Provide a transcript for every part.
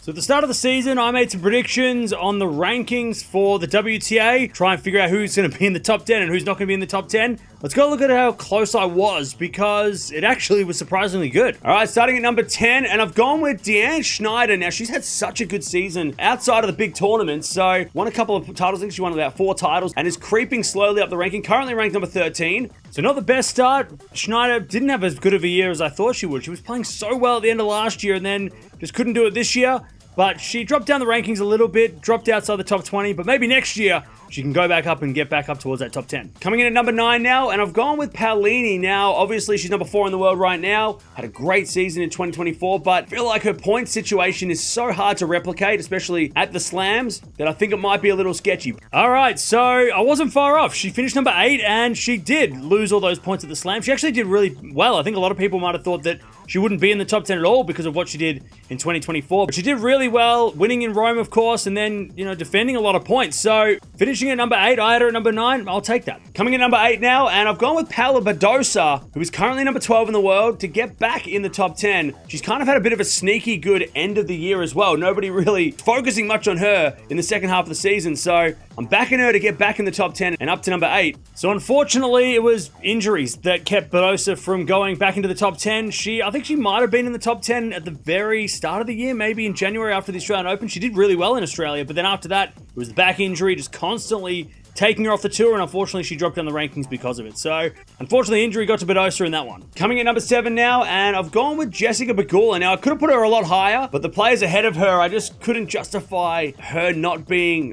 So at the start of the season, I made some predictions on the rankings for the WTA, try and figure out who's going to be in the top 10 and who's not going to be in the top 10. Let's go look at how close I was, because it actually was surprisingly good. All right, starting at number 10, and I've gone with Deanne Schneider. Now, she's had such a good season outside of the big tournaments, so won a couple of titles. I think she won about 4 titles, and is creeping slowly up the ranking, currently ranked number 13. So not the best start. Schneider didn't have as good of a year as I thought she would. She was playing so well at the end of last year, and then just couldn't do it this year. But she dropped down the rankings a little bit, dropped outside the top 20, but maybe next year she can go back up and get back up towards that top 10. Coming in at number 9 now, and I've gone with Paolini. Now, obviously, she's number 4 in the world right now. Had a great season in 2024, but I feel like her point situation is so hard to replicate, especially at the slams, that I think it might be a little sketchy. All right, so I wasn't far off. She finished number 8, and she did lose all those points at the slam. She actually did really well. I think a lot of people might have thought that she wouldn't be in the top 10 at all because of what she did in 2024. But she did really well, winning in Rome, of course, and then, defending a lot of points. So, finishing at number 8, I had her at number 9. I'll take that. Coming in number 8 now, and I've gone with Paula Badosa, who is currently number 12 in the world, to get back in the top 10. She's kind of had a bit of a sneaky good end of the year as well. Nobody really focusing much on her in the second half of the season. So, I'm backing her to get back in the top 10 and up to number 8. So, unfortunately, it was injuries that kept Badosa from going back into the top 10. I think she might have been in the top 10 at the very start of the year, maybe in January after the Australian Open. She did really well in Australia, but then after that, it was the back injury, just constantly taking her off the tour, and unfortunately, she dropped down the rankings because of it. So, unfortunately, injury got to Badosa in that one. Coming in number 7 now, and I've gone with Jessica Pegula. Now, I could have put her a lot higher, but the players ahead of her, I just couldn't justify her being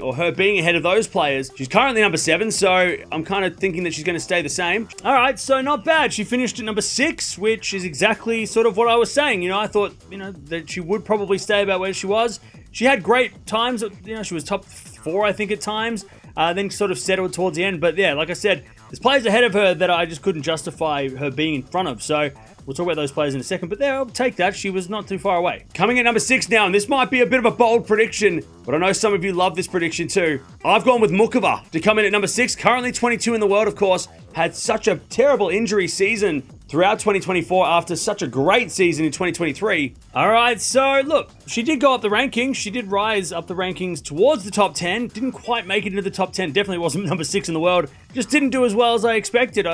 ahead of those players. She's currently number 7, so I'm kind of thinking that she's going to stay the same. All right, so not bad. She finished at number 6, which is exactly sort of what I was saying. I thought, that she would probably stay about where she was. She had great times. She was top 4, I think, at times. Then sort of settled towards the end. But yeah, like I said, there's players ahead of her that I just couldn't justify her being in front of. So we'll talk about those players in a second. But there, I'll take that. She was not too far away. Coming at number 6 now, and this might be a bit of a bold prediction, but I know some of you love this prediction too. I've gone with Mukova to come in at number 6. Currently 22 in the world, of course. Had such a terrible injury season throughout 2024 after such a great season in 2023. All right, so look, she did go up the rankings. She did rise up the rankings towards the top 10. Didn't quite make it into the top 10. Definitely wasn't number 6 in the world. Just didn't do as well as I expected.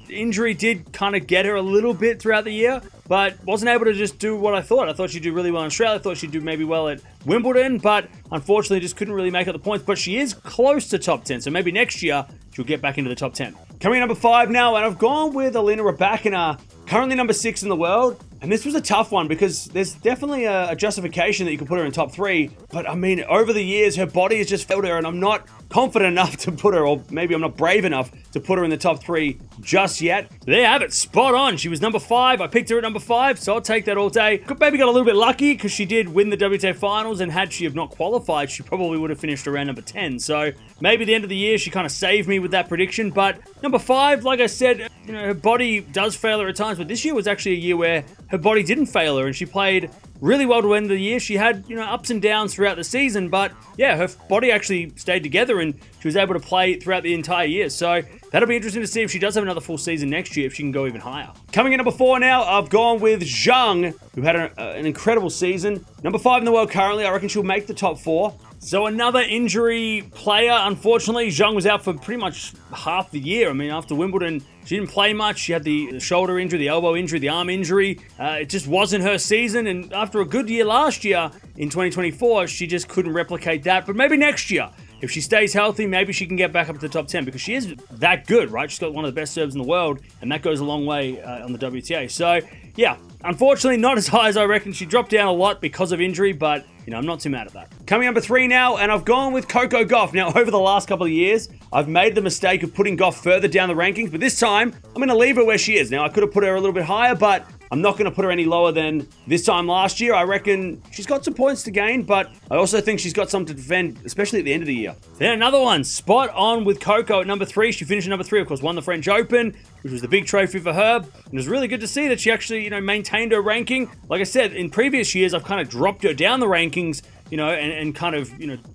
Injury did kind of get her a little bit throughout the year, but wasn't able to just do what I thought. I thought she'd do really well in Australia. I thought she'd do maybe well at Wimbledon, but unfortunately just couldn't really make up the points. But she is close to top 10, so maybe next year she'll get back into the top 10. Coming in number 5 now, and I've gone with Aryna Sabalenka, currently number 6 in the world. And this was a tough one because there's definitely a justification that you could put her in top 3. But I mean, over the years, her body has just failed her, and I'm not confident enough to put her, or maybe I'm not brave enough to put her in the top 3 just yet. So there you have it, spot on. She was number 5. I picked her at number 5, so I'll take that all day. Maybe got a little bit lucky because she did win the WTA finals, and had she have not qualified, she probably would have finished around number 10. So maybe at the end of the year, she kind of saved me with that prediction. But number 5, like I said, her body does fail her at times, but this year was actually a year where her body didn't fail her, and she played really well to end the year. She had, ups and downs throughout the season, but yeah, her body actually stayed together and she was able to play throughout the entire year. So that'll be interesting to see if she does have another full season next year, if she can go even higher. Coming in number 4 now, I've gone with Zhang, who had an incredible season. Number 5 in the world currently. I reckon she'll make the top 4. So another injury player, unfortunately. Zhang was out for pretty much half the year. I mean, after Wimbledon, she didn't play much. She had the shoulder injury, the elbow injury, the arm injury. It just wasn't her season. And after a good year last year in 2024, she just couldn't replicate that. But maybe next year, if she stays healthy, maybe she can get back up to the top 10 because she is that good, right? She's got one of the best serves in the world, and that goes a long way on the WTA. So, yeah, unfortunately, not as high as I reckon. She dropped down a lot because of injury, but I'm not too mad at that. Coming number 3 now, and I've gone with Coco Gauff. Now, over the last couple of years, I've made the mistake of putting Gauff further down the rankings, but this time, I'm going to leave her where she is. Now, I could have put her a little bit higher, but I'm not going to put her any lower than this time last year. I reckon she's got some points to gain, but I also think she's got some to defend, especially at the end of the year. Then another one, spot on with Coco at number 3. She finished at number 3, of course, won the French Open, which was the big trophy for her. And it was really good to see that she actually, maintained her ranking. Like I said, in previous years, I've kind of dropped her down the rankings, and kind of,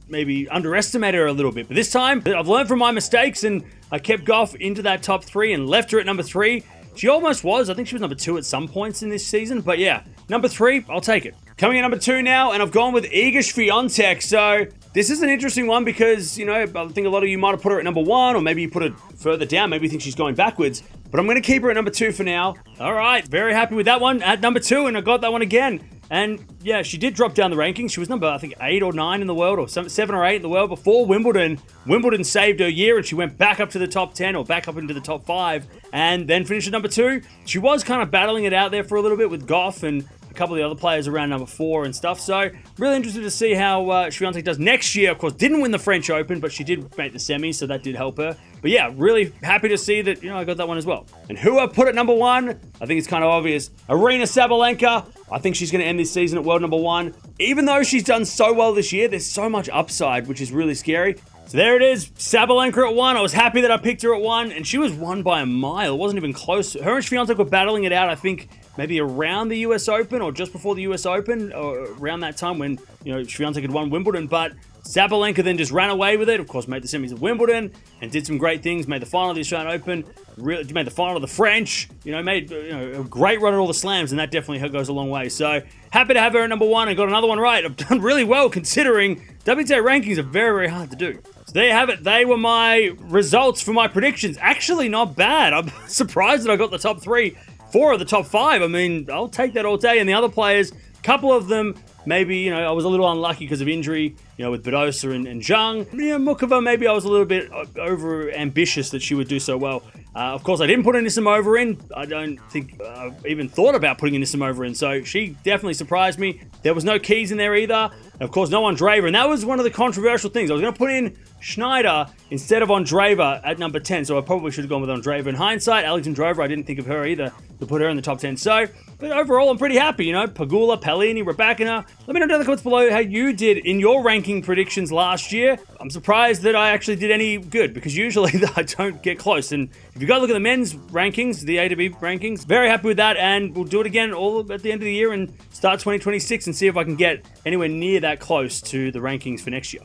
maybe underestimated her a little bit. But this time, I've learned from my mistakes, and I kept Gauff into that top 3 and left her at number 3. She almost was. I think she was number 2 at some points in this season. But yeah, number 3, I'll take it. Coming in number 2 now, and I've gone with Iga Swiatek. So this is an interesting one because, you know, I think a lot of you might have put her at number 1, or maybe you put her further down. Maybe you think she's going backwards. But I'm going to keep her at number 2 for now. All right, very happy with that one at number 2, and I got that one again. And yeah, she did drop down the rankings. She was number, I think, 8 or 9 in the world, or 7 or 8 in the world before Wimbledon. Wimbledon saved her year, and she went back up to the top 10 or back up into the top 5, and then finished at number 2. She was kind of battling it out there for a little bit with Gauff and a couple of the other players around number 4 and stuff. So really interested to see how Swiatek does next year. Of course, didn't win the French Open, but she did make the semis, so that did help her. But yeah, really happy to see that, you know, I got that one as well. And who I put at number 1, I think it's kind of obvious. Aryna Sabalenka. I think she's going to end this season at world number 1. Even though she's done so well this year, there's so much upside, which is really scary. So there it is, Sabalenka at 1. I was happy that I picked her at 1, and she was won by a mile. It wasn't even close. Her and Swiatek were battling it out, I think, maybe around the US Open or just before the US Open, or around that time when, you know, Swiatek had won Wimbledon. But Sabalenka then just ran away with it. Of course, made the semis of Wimbledon and did some great things. Made the final of the Australian Open. Really made the final of the French. You know, made a great run at all the slams, and that definitely goes a long way. So happy to have her at number 1 and got another one right. I've done really well considering WTA rankings are very, very hard to do. So there you have it. They were my results for my predictions. Actually, not bad. I'm surprised that I got the top 3. 4 of the top 5. I mean, I'll take that all day. And the other players, a couple of them, maybe, you know, I was a little unlucky because of injury, you know, with Badosa and Zhang. You know, Mukova, maybe I was a little bit over ambitious that she would do so well. Of course, I didn't put Anisimova in. I don't think I even thought about putting Anisimova in, so she definitely surprised me. There was no Keys in there either. And of course, no Andreeva, and that was one of the controversial things. I was going to put in Schneider instead of Andreeva at number 10, so I probably should have gone with Andreeva. In hindsight, Alexandrova, I didn't think of her either to put her in the top 10. So, but overall, I'm pretty happy, you know. Pagula, Pellini, Raducanu. Let me know down in the comments below how you did in your ranking predictions last year. I'm surprised that I actually did any good, because usually I don't get close. And if you go look at the men's rankings, the A to B rankings, very happy with that, and we'll do it again all at the end of the year and start 2026 and see if I can get anywhere near that close to the rankings for next year.